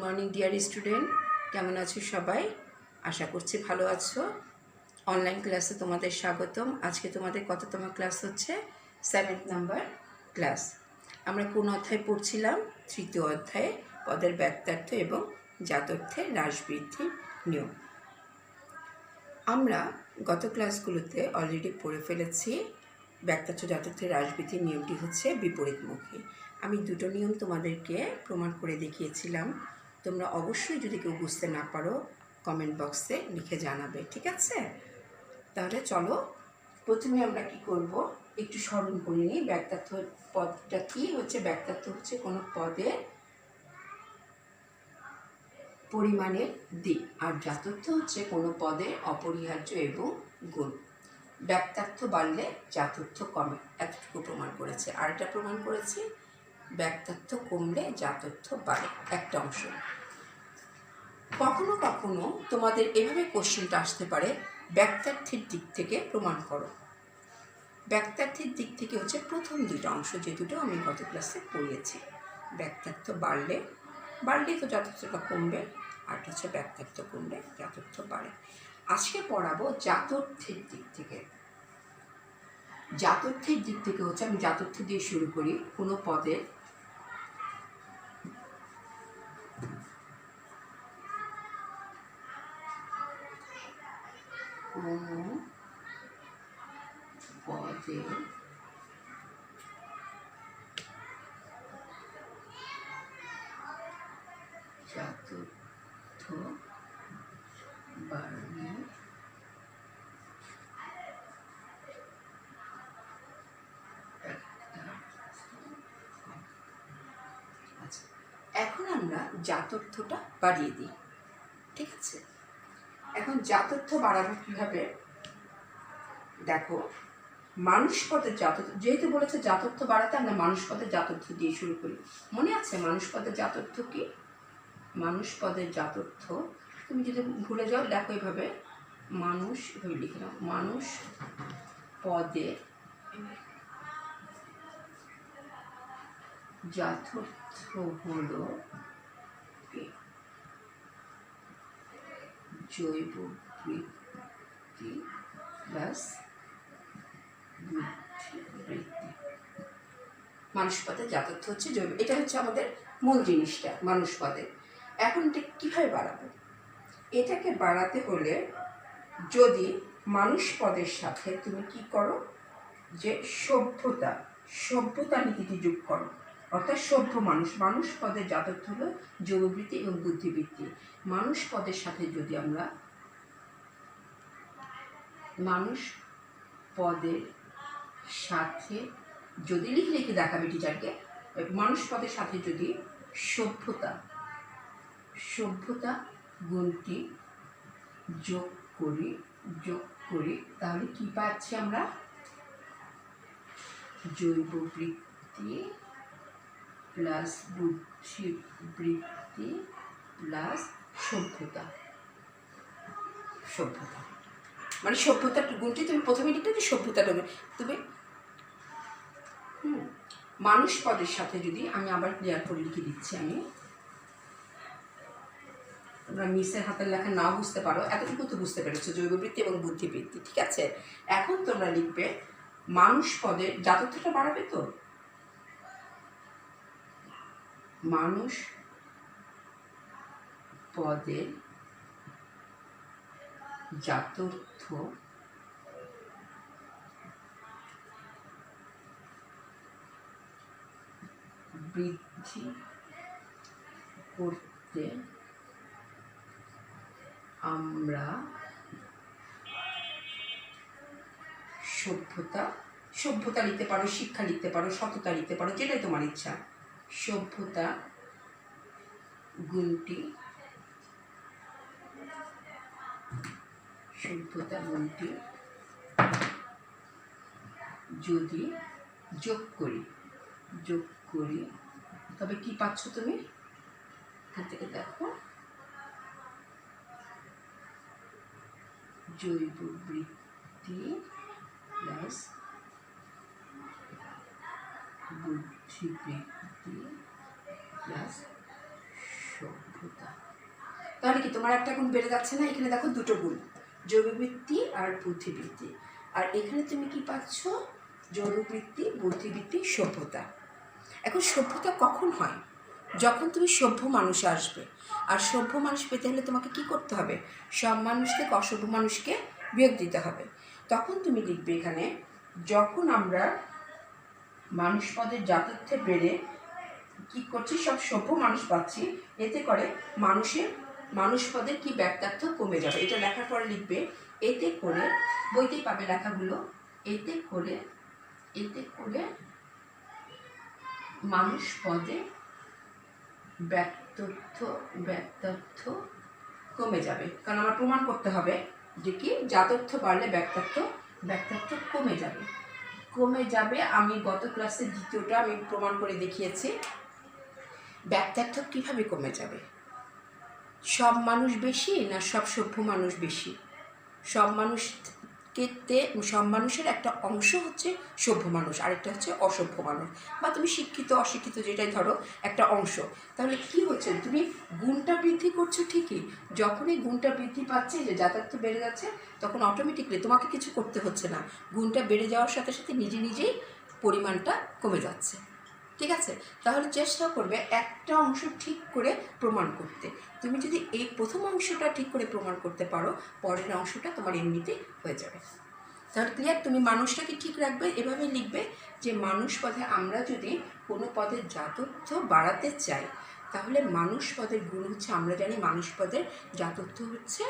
Morning dear student, কেমন আছো সবাই? আশা করছি ভালো আছো। অনলাইন ক্লাসে তোমাদের স্বাগতম। আজকে তোমাদের কততম ক্লাস হচ্ছে? 7th number class. আমরা কোন অধ্যায় পড়ছিলাম? তৃতীয় অধ্যায়ে পদের ব্যক্তার্থ এবং জাতর্থের হ্রাস বৃদ্ধির নিয়ম। আমরা গত ক্লাসগুলোতে অলরেডি পড়ে ফেলেছি। ব্যক্তার্থ জাতর্থের হ্রাস বৃদ্ধির নিয়মটি হচ্ছে বিপরীতমুখী। আমি দুটো নিয়ম তোমাদেরকে প্রমাণ করে দেখিয়েছিলাম। তোমরা অবশ্যই যদি কেউ বুঝতে না পারো কমেন্ট বক্সে লিখে জানাবে, ঠিক আছে? তাহলে চলো প্রথমে আমরা কি করব, একটু স্মরণ করে নিই। ব্যক্তার্থ পদটা কি হচ্ছে? ব্যক্তার্থ হচ্ছে কোনো পদের পরিমাণের দিক, আর জাতর্থ হচ্ছে কোনো পদের অপরিহার্য এবং গুণ। ব্যক্তার্থ বাড়লে জাতর্থ কমে, এতটুকু প্রমাণ করেছে। আর এটা প্রমাণ করেছি ব্যক্তার্থ কমলে জাতর্থ বাড়ে, একটা অংশ। কখনো কখনো তোমাদের এভাবে কোশ্চেনটা আসতে পারে, ব্যক্তার্থের দিক থেকে প্রমাণ করো। ব্যক্তার্থের দিক থেকে হচ্ছে প্রথম দুটো অংশ, যে দুটো আমি গত ক্লাসে পড়িয়েছি। ব্যক্তার্থ বাড়লে তো জাতর্থটা কমবে, আর হচ্ছে ব্যক্তার্থ কমলে জাতর্থ বাড়ে। আজকে পড়াবো জাতর্থের দিক থেকে। জাতর্থের দিক থেকে হচ্ছে, আমি জাতর্থ দিয়ে শুরু করি। কোনো পদের জাতর্থ বাড়লে এখন আমরা জাতর্থটা বাড়িয়ে দিই, ঠিক আছে? এখন জাতর্থ বাড়াবো কিভাবে? দেখো, মানুষ পদের জাতর্থ, যেহেতু বলেছে জাতর্থ বাড়াতে, আমরা মানুষ পদের জাতর্থ দিয়ে শুরু করি। মনে আছে মানুষ পদের জাতর্থ কি? মানুষ পদের জাতর্থ তুমি যদি ভুলে যাও, দেখো এভাবে মানুষ, এভাবে লিখে নাও, মানুষ পদের জাতর্থ হলো জৈব বৃত্তি প্লাস বুদ্ধি বৃত্তি। মানুষ পদের জাতর্থ হচ্ছে জৈব, এটা হচ্ছে আমাদের মূল জিনিসটা মানুষ পদের। এখন এটা কীভাবে বাড়াবো? এটাকে বাড়াতে হলে যদি মানুষ পদের সাথে তুমি কি করো, যে সভ্যতা নীতিটি যোগ করো, অর্থাৎ সভ্য মানুষ পদের জাতর্থ হলো জৈববৃত্তি এবং বুদ্ধিবৃত্তি। মানুষ পদের সাথে যদি আমরা মানুষ পদের সাথে যদি লিখে দেখাবে টিচারকে, মানুষ পদের সাথে যদি সভ্যতা গুণটি যোগ করি তাহলে কি পাচ্ছি আমরা? জৈব বৃত্তি প্লাস বুদ্ধি বৃত্তি প্লাস সভ্যতা। মানে সভ্যতার গুণটি তুমি প্রথমে লিখতে, যে সভ্যতাটা তুমি মানুষ পদের সাথে যদি আমি আবার ক্লিয়ার করে লিখে দিচ্ছি, আমি তোমরা মিসের হাতের লেখা নাও বুঝতে পারো, এতটুকু তো বুঝতে পেরেছো, জৈববৃত্তি এবং বুদ্ধিবৃত্তি, ঠিক আছে? এখন তোমরা লিখবে মানুষ পদের জাতর্থটা বাড়াবে, তো মানুষ পদের জাতর্থ বৃদ্ধি করতে আমরা সভ্যতা লিখতে পারো, শিক্ষা লিখতে পারো, সততা লিখতে পারো, যেটাই তোমার ইচ্ছা। সভ্যতা গুণটি যদি যোগ করি তবে কি পাচ্ছ তুমি? এখান থেকে দেখো, জৈব বৃত্তি প্লাস বুদ্ধিবৃত্তি প্লাস সভ্যতা তাহলে কি তোমার একটা গুণ বেড়ে যাচ্ছে না? এখানে দেখো দুটো গুণ, জৈববৃত্তি আর বুদ্ধিবৃত্তি। আর এখানে তুমি কি পাচ্ছ? জৈববৃত্তি, বুদ্ধিবৃত্তি, সভ্যতা। এখন সভ্যতা কখন হয়? যখন তুমি সভ্য মানুষে আসবে। আর সভ্য মানুষ পেতে হলে তোমাকে কি করতে হবে? সব মানুষ থেকে অসভ্য মানুষকে বিয়োগ দিতে হবে। তখন তুমি লিখবে এখানে, যখন আমরা মানুষ পদের জাতত্বে বেড়ে কি করছি, সব সভ্য মানুষ পাচ্ছি, এতে করে মানুষ পদের কি ব্যক্তার্থ কমে যাবে। এটা লেখার পরে লিখবে, এতে করে, বইতেই পাবে লেখাগুলো, এতে করে মানুষ পদে ব্যক্তার্থ কমে যাবে। কারণ আমার প্রমাণ করতে হবে যে কি, জাতর্থ বাড়লে ব্যক্তার্থ কমে যাবে। আমি গত ক্লাসে দ্বিতীয়টা আমি প্রমাণ করে দেখিয়েছি। ব্যক্তার্থ কিভাবে কমে যাবে? সব মানুষ বেশি না সব সভ্য মানুষ বেশি? সব মানুষের একটা অংশ হচ্ছে সভ্য মানুষ, আরেকটা হচ্ছে অসভ্য মানুষ, বা তুমি শিক্ষিত অশিক্ষিত যেটাই ধরো একটা অংশ। তাহলে কি হচ্ছে, তুমি গুণটা বৃদ্ধি করছো ঠিকই, যখনই গুণটা বৃদ্ধি পাচ্ছে, যে যাতায়াত বেড়ে যাচ্ছে, তখন অটোমেটিকলি তোমাকে কিছু করতে হচ্ছে না, গুণটা বেড়ে যাওয়ার সাথে সাথে নিজেই পরিমাণটা কমে যাচ্ছে। ঠিক আছে? তাহলে চেষ্টা করবে একটা অংশ ঠিক করে প্রমাণ করতে। তুমি যদি এই প্রথম অংশটা ঠিক করে প্রমাণ করতে পারো, পরের অংশটা তোমার এমনিতেই হয়ে যাবে। তাহলে ক্লিয়ার? তুমি মানুষটাকে ঠিক রাখবে, এভাবে লিখবে যে মানুষ পদে আমরা যদি কোনো পদের জাতত্ব বাড়াতে চাই, তাহলে মানুষ পদের গুণ হচ্ছে, আমরা জানি মানুষ পদের জাতত্ব হচ্ছে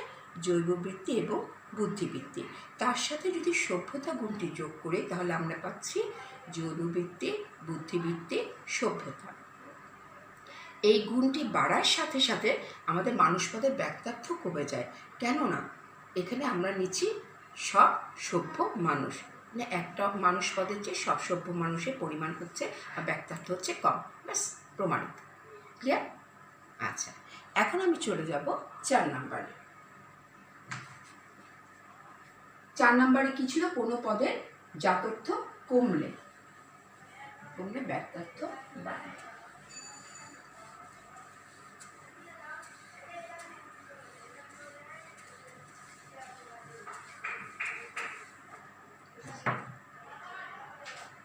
জৈববৃত্তি এবং বুদ্ধিবৃত্তি। তার সাথে যদি সভ্যতা গুণটি যোগ করে, তাহলে আমরা পাচ্ছি জৈববৃত্তি, বুদ্ধিবৃত্তি, সভ্যতা। এই গুণটি বাড়ার সাথে সাথে আমাদের মানুষ পদের ব্যক্তার্থ কমে যায়। কেননা এখানে আমরা নিচ্ছি সব সভ্য মানুষ, মানে একটা মানুষ পদের চেয়ে সব সভ্য মানুষের পরিমাণ হচ্ছে আর ব্যক্তার্থ হচ্ছে কম। ব্যাস, প্রমাণিত। ক্লিয়ার? আচ্ছা, এখন আমি চলে যাব 4 নম্বরে। 4 নম্বরে কি ছিল? কোনো পদের জাতর্থ কমলে ব্যক্তার্থ বাড়ে।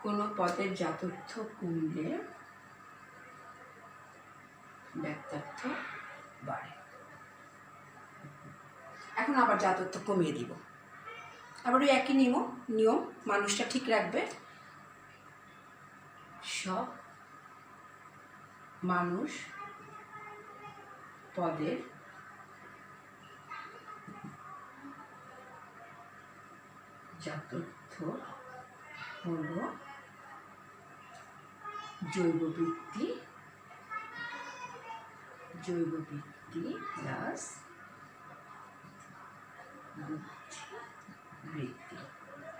কোনো পদের জাতর্থ কমলে ব্যক্তার্থ বাড়ে। এখন আবার জাতর্থ কমিয়ে দিব, আবার ওই একই নিয়ম মানুষটা ঠিক রাখবে। সব মানুষ পদের জাতর্থ হল জৈববৃত্তি প্লাস বুদ্ধিবৃত্তি,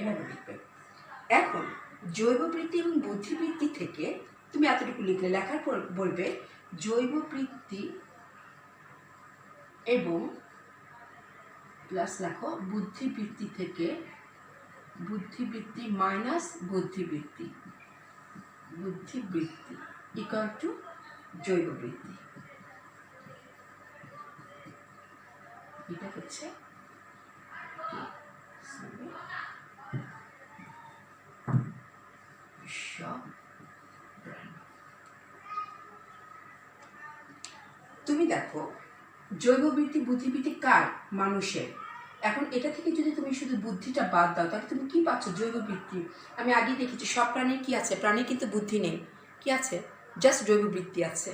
এভাবে লিখবে। এখন জৈববৃত্তি এবং বুদ্ধিবৃত্তি থেকে তুমি এতটুকু লিখলে, লেখার পর বলবে জৈববৃত্তি এবং প্লাস লেখো বুদ্ধিবৃত্তি থেকে বুদ্ধিবৃত্তি মাইনাস বুদ্ধিবৃত্তি ইকুয়াল টু জৈববৃত্তি। এটা হচ্ছে সব। তুমি দেখো জৈববৃত্তি বুদ্ধিবৃত্তি কার? মানুষের। এখন এটা থেকে যদি তুমি শুধু বুদ্ধিটা বাদ দাও, তাহলে তুমি কি পাচ্ছ? জৈববৃত্তি। আমি আগেই দেখেছি সব প্রাণীর কি আছে? প্রাণীর কিন্তু বুদ্ধি নেই, কি আছে? জাস্ট জৈববৃত্তি আছে।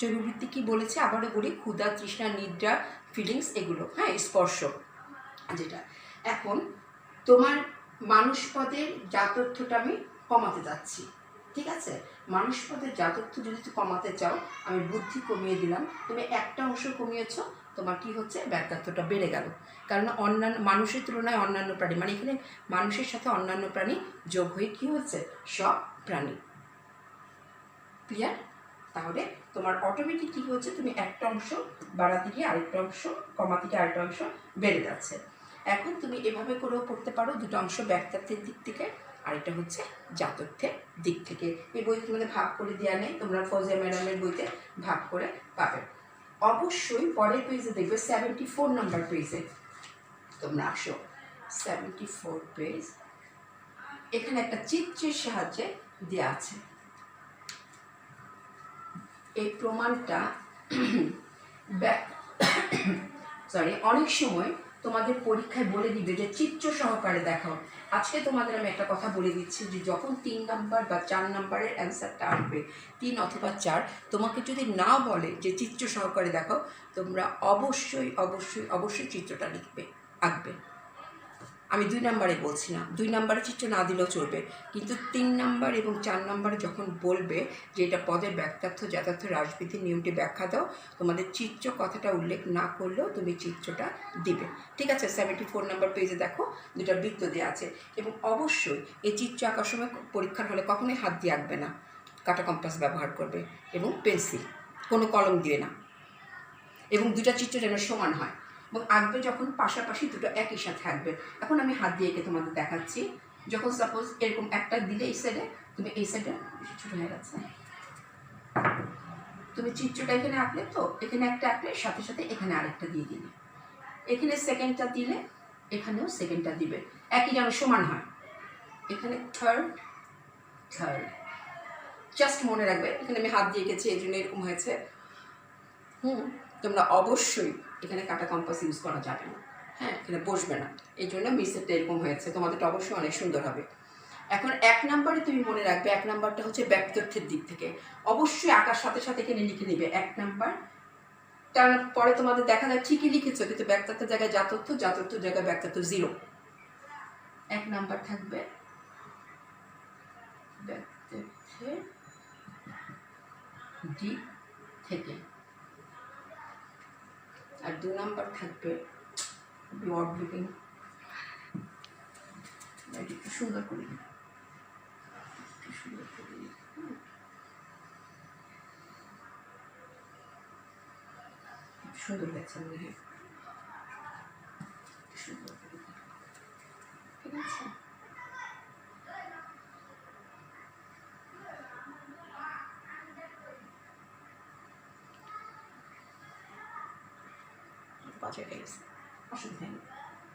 জৈববৃত্তি কি বলেছে আবারও বলি, ক্ষুধা, তৃষ্ণা, নিদ্রা, ফিলিংস, এগুলো, হ্যাঁ, স্পর্শ যেটা। এখন তোমার মানুষ পদের জাতর্থটা আমি কমাতে যাচ্ছি, ঠিক আছে? মানুষ পদের জাতর্থ যদি তুমি কমাতে চাও, আমি বুদ্ধি কমিয়ে দিলাম, তুমি একটা অংশ কমিয়েছো, তোমার কি হচ্ছে? ব্যক্তার্থটা বেড়ে গেল। কারণ অন্যান্য মানুষের তুলনায় অন্যান্য প্রাণী, মানে এখানে মানুষের সাথে অন্যান্য প্রাণী যোগ হয়ে কি হচ্ছে? সব প্রাণী। ক্লিয়ার? তাহলে তোমার অটোমেটিক কী হচ্ছে? তুমি একটা অংশ বাড়াতে গিয়ে আরেকটা অংশ, কমাতে গিয়ে আরেকটা অংশ বেড়ে যাচ্ছে। এখন তুমি এভাবে করেও পড়তে পারো, দুটো অংশ ব্যক্তার্থের দিক থেকে, আরেকটা হচ্ছে জাতর্থের দিক থেকে। এই বইতে তোমাদের ভাগ করে দেওয়া নেই, তোমরা ফৌজিয়া ম্যাডামের বইতে ভাগ করে পাবে। অবশ্যই পরের পেজে দেখবে 74 নাম্বার পেজে তোমরা আসো। 74 পেজ, এখানে একটা চিত্রের সাহায্যে দেওয়া আছে। এই প্রমাণটা অনেক সময় তোমাদের পরীক্ষায় বলে দিবে যে চিত্র সহকারে দেখাও। আজকে তোমাদের আমি একটা কথা বলে দিচ্ছি যে যখন 3 নাম্বার বা 4 নাম্বারের অ্যান্সারটা আসবে, 3 অথবা 4, তোমাকে যদি না বলে যে চিত্র সহকারে দেখাও, তোমরা অবশ্যই অবশ্যই অবশ্যই চিত্রটা লিখবে, আঁকবে। আমি 2 নাম্বারে বলছি না, 2 নাম্বারে চিত্র না দিলেও চলবে, কিন্তু 3 নাম্বার এবং 4 নাম্বারে যখন বলবে যে এটা পদের ব্যাখ্যার্থ যথার্থ রাজবিধির নিয়মটি ব্যাখ্যা দাও, তোমাদের চিত্র কথাটা উল্লেখ না করলেও তুমি চিত্রটা দিবে। ঠিক আছে? 74 নাম্বার পেজে দেখো 2টা বৃত্ত দেওয়া আছে। এবং অবশ্যই এই চিত্র আঁকার সময় পরীক্ষার হলে কখনোই হাত দিয়ে আঁকবে না, কাটা কম্পাস ব্যবহার করবে এবং পেন্সিল, কোনো কলম দিয়ে না। এবং 2টা চিত্র যেন সমান হয়, এবং আঁকবে যখন পাশাপাশি 2টো একই সাথে আঁকবে। এখন আমি হাত দিয়ে এঁকে তোমাদের দেখাচ্ছি। যখন সাপোজ এরকম একটা দিলে এই সাইডে, তুমি এই সাইডে ছোটো হয়ে গেছে, তুমি চিত্রটা এখানে আঁকলে, তো এখানে একটা আঁকলে সাথে সাথে এখানে আরেকটা দিয়ে দিলে, এখানে সেকেন্ডটা দিলে এখানেও সেকেন্ডটা দিবে, একই যেন সমান হয়। এখানে থার্ড, জাস্ট মনে রাখবে এখানে আমি হাত দিয়ে এঁকেছি এই জন্য এরকম হয়েছে। তোমরা অবশ্যই এখানে কাটা কম্পাস ইউজ করা যাবে না, হ্যাঁ, এখানে বসবে না, এই জন্য মিসেরটা এরকম হয়েছে। তোমাদেরটা অবশ্যই অনেক সুন্দর হবে। এখন 1 নাম্বারে তুমি মনে রাখবে, 1 নাম্বারটা হচ্ছে ব্যাপ্তর্থের দিক থেকে, অবশ্যই আঁকার সাথে সাথে এখানে লিখে নিবে 1 নাম্বার। তারপরে তোমাদের দেখা যায় ঠিকই লিখেছো, কিন্তু ব্যাপ্তর্থের জায়গায় জাতর্থ, জাতর্থের জায়গায় ব্যাপ্তর্থ 0। 1 নাম্বার থাকবে ব্যাপ্তর্থের দিক থেকে, আর 2 নাম্বার থাকবে ওয়ার্ড লিভিং। একটু সুন্দর করে সুন্দর লাগছে মনে হয়, সুন্দর করে, ঠিক আছে? বাজে গেছে, অসুবিধা নেই,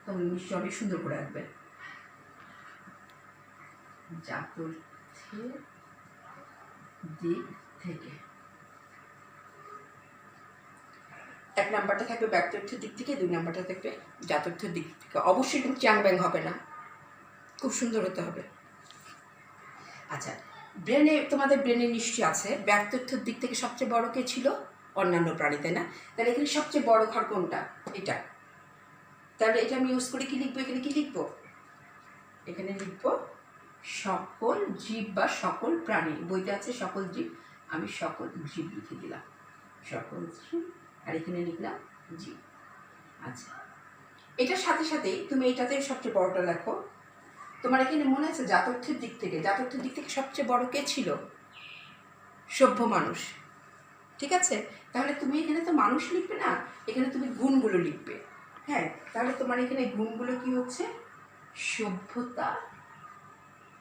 তবে নিশ্চয় অনেক সুন্দর করে রাখবে। জাতর্থের দিক থেকে 1 নাম্বারটা থাকবে ব্যাপ্তর্থের দিক থেকে, 2 নাম্বারটা থাকবে জাতর্থের দিক থেকে। অবশ্যই কিন্তু চ্যাং ব্যাং হবে না, খুব সুন্দর হতে হবে। আচ্ছা, ব্রেনে, তোমাদের ব্রেনে নিশ্চয়ই আছে ব্যাপ্তর্থের দিক থেকে সবচেয়ে বড় কে ছিল? অন্যান্য প্রাণী, তাই না? তাহলে এখানে সবচেয়ে বড় ঘর কোনটা? এটা। তাহলে এটা আমি ইউজ করে কি লিখবো? এখানে কি লিখবো? এখানে লিখবো সকল জীব বা সকল প্রাণী। বইতে আছে সকল জীব, আমি সকল জীব লিখে দিলাম, সকল জীব, আর এখানে লিখলাম জীব। আচ্ছা, এটার সাথে সাথেই তুমি এটাতে সবচেয়ে বড়টা লেখো। তোমার এখানে মনে আছে জাতর্থের দিক থেকে, জাতর্থের দিক থেকে সবচেয়ে বড় কে ছিল? সভ্য মানুষ। ঠিক আছে? তাহলে তুমি এখানে তো মানুষ লিখবে না, এখানে তুমি গুণগুলো লিখবে। হ্যাঁ, তাহলে তোমার এখানে গুণগুলো কি হচ্ছে? সভ্যতা,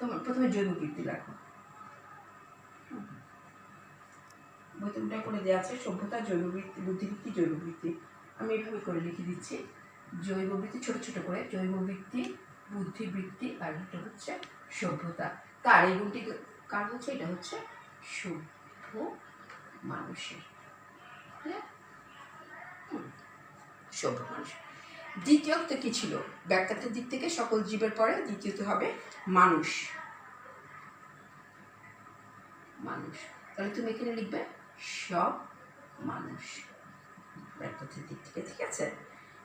তোমার প্রথমে জৈববৃত্তি লেখো, বইতে উল্টা করে দেওয়া আছে সভ্যতা, জৈববৃত্তি, বুদ্ধিবৃত্তি, জৈববৃত্তি। আমি এইভাবে করে লিখে দিচ্ছি, জৈববৃত্তি ছোট ছোট করে, জৈববৃত্তি, বুদ্ধিবৃত্তি, আর এটা হচ্ছে সভ্যতা। কার এই গুণটি কার হচ্ছে? এটা হচ্ছে সভ্য মানুষের, হ্যাঁ, সভ্য মানুষ। দ্বিতীয়ত কি ছিল? ব্যাখ্যার্থের দিক থেকে সকল জীবের পরে দ্বিতীয়ত হবে মানুষ, মানুষ। তাহলে তুমি এখানে লিখবে সব মানুষ, ব্যাখ্যার্থের দিক থেকে। ঠিক আছে?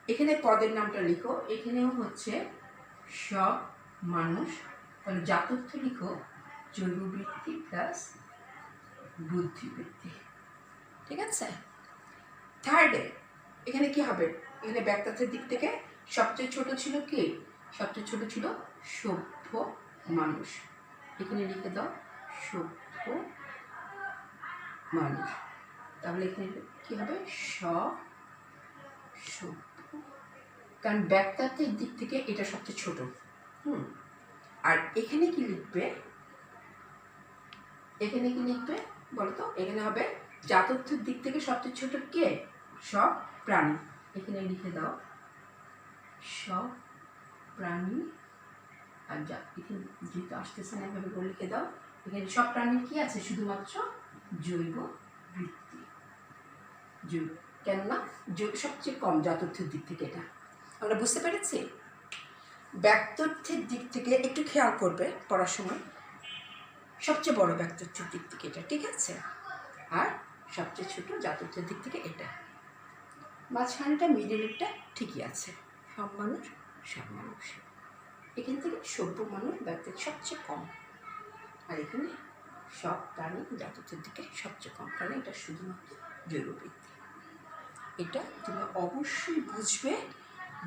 এখানে পদের নামটা লিখো, এখানেও হচ্ছে সব মানুষ। তাহলে জাতর্থ লিখো জৈববৃত্তি প্লাস বুদ্ধিবৃত্তি। ঠিক আছে? থার্ডে এখানে কি হবে? এখানে ব্যাখ্যার্থের দিক থেকে সবচেয়ে ছোট ছিল কি? সবচেয়ে ছোট ছিল সভ্য মানুষ। এখানে লিখে দাও সভ্য মানুষ। তাহলে এখানে কি হবে? সভ্য, কারণ ব্যাখ্যার্থের দিক থেকে এটা সবচেয়ে ছোট। আর এখানে কি লিখবে? এখানে কি লিখবে বলো তো? এখানে হবে জাতর্থের দিক থেকে সবচেয়ে ছোট কে? সব প্রাণী, এখানে লিখে দাও সব প্রাণী। আর যা এখানে যেহেতু আসতেছে না এভাবে করে লিখে দাও, এখানে সব প্রাণীর কি আছে, শুধুমাত্র জৈব বৃত্তি। জৈব, কেননা সবচেয়ে কম জাতথ্যের দিক থেকে, এটা আমরা বুঝতে পেরেছি। ব্যক্তথ্যের দিক থেকে একটু খেয়াল করবে পড়ার সময়, সবচেয়ে বড় ব্যক্তথ্যের দিক থেকে এটা, ঠিক আছে। আর সবচেয়ে ছোট জাতথ্যের দিক থেকে এটা, মাঝখানটা মিডিলেরটা ঠিকই আছে, সব মানুষ সব মানুষ। এখান থেকে সভ্য মানুষ ব্যক্তির সবচেয়ে কম, আর এখানে সব প্রাণী জাতথ্যের দিকে সবচেয়ে কম, কারণ এটা শুধুমাত্র জৈববৃত্তি। এটা তুমি অবশ্যই বুঝবে,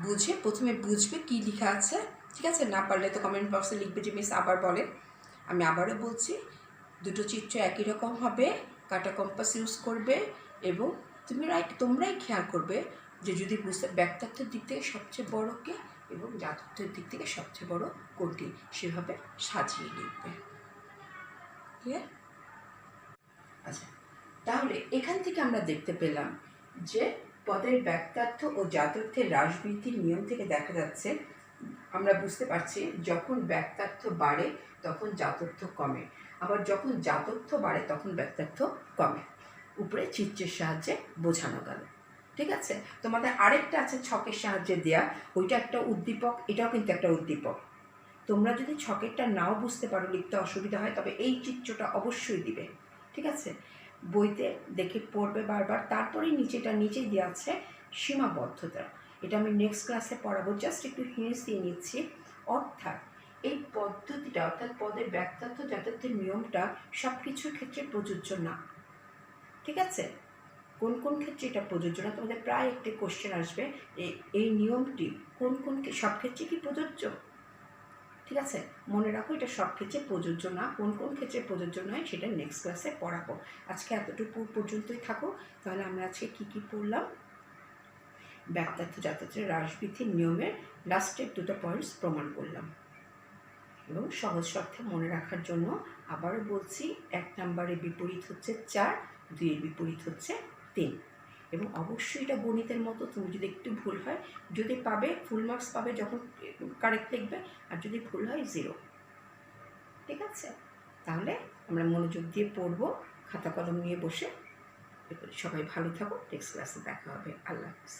বুঝে প্রথমে বুঝবে কি লেখা আছে, ঠিক আছে। না পারলে তো কমেন্ট বক্সে লিখবে যে মিস আবার বলে। আমি আবারও বলছি, দুটো চিত্র একই রকম হবে, কাটা কম্পাস ইউজ করবে, এবং তোমরাই খেয়াল করবে যে যদি বুঝতে ব্যক্তার্থের দিক থেকে সবচেয়ে বড় কে এবং জাতত্বের দিক থেকে সবচেয়ে বড় কোনটি, সেভাবে সাজিয়ে লিখবে। ক্লিয়ার? আচ্ছা, তাহলে এখান থেকে আমরা দেখতে পেলাম যে পদের ব্যক্তার্থ ও জাতর্থের হ্রাসবৃদ্ধির নিয়ম থেকে দেখা যাচ্ছে, আমরা বুঝতে পারছি যখন ব্যক্তার্থ বাড়ে তখন জাতর্থ কমে, আবার যখন জাতর্থ বাড়ে তখন ব্যক্তার্থ কমে। উপরে চিত্রের সাহায্যে বোঝানো গেল, ঠিক আছে। তোমাদের আরেকটা আছে ছকের সাহায্যে দেয়া, ওইটা একটা উদ্দীপক, এটাও কিন্তু একটা উদ্দীপক। তোমরা যদি ছকেরটা নাও বুঝতে পারো, লিখতে অসুবিধা হয়, তবে এই চিত্রটা অবশ্যই দিবে, ঠিক আছে। বইতে দেখে পড়বে বারবার। তারপরেই নিচেই দেওয়া আছে সীমাবদ্ধতা, এটা আমি নেক্সট ক্লাসে পড়াবো, জাস্ট একটু হিন্টস দিয়ে নিচ্ছি। অর্থাৎ এই পদ্ধতিটা, অর্থাৎ পদের ব্যক্তার্থ জাতত্বের নিয়মটা সব কিছুর ক্ষেত্রে প্রযোজ্য না, ঠিক আছে। কোন কোন ক্ষেত্রে এটা প্রযোজ্য না, তোমাদের প্রায় একটি কোশ্চেন আসবে, এই নিয়মটি কোন কোন সব ক্ষেত্রে কি প্রযোজ্য, ঠিক আছে। মনে রাখো এটা সব ক্ষেত্রে প্রযোজ্য না, কোন কোন ক্ষেত্রে প্রযোজ্য নয় সেটা নেক্সট ক্লাসে পড়াবো। আজকে এতটুকু পর্যন্তই থাকো। তাহলে আমরা আজকে কী পড়লাম, ব্যক্তার্থ জাতত্বের হ্রাসবৃদ্ধির নিয়মের লাস্টের দুটো পয়েন্টস প্রমাণ করলাম, এবং সহজ অর্থে মনে রাখার জন্য আবারও বলছি, 1 নম্বরের বিপরীত হচ্ছে 4, 2-এর বিপরীত হচ্ছে 3। এবং অবশ্যই এটা গণিতের মতো, তুমি যদি একটু ভুল হয়, যদি পাবে ফুল মার্কস পাবে যখন কারেক্ট লিখবে, আর যদি ভুল হয় 0, ঠিক আছে। তাহলে আমরা মনোযোগ দিয়ে পড়বো, খাতা কলম নিয়ে বসে। সবাই ভালো থাকো, নেক্সট ক্লাসে দেখা হবে। আল্লাহ হাফেজ।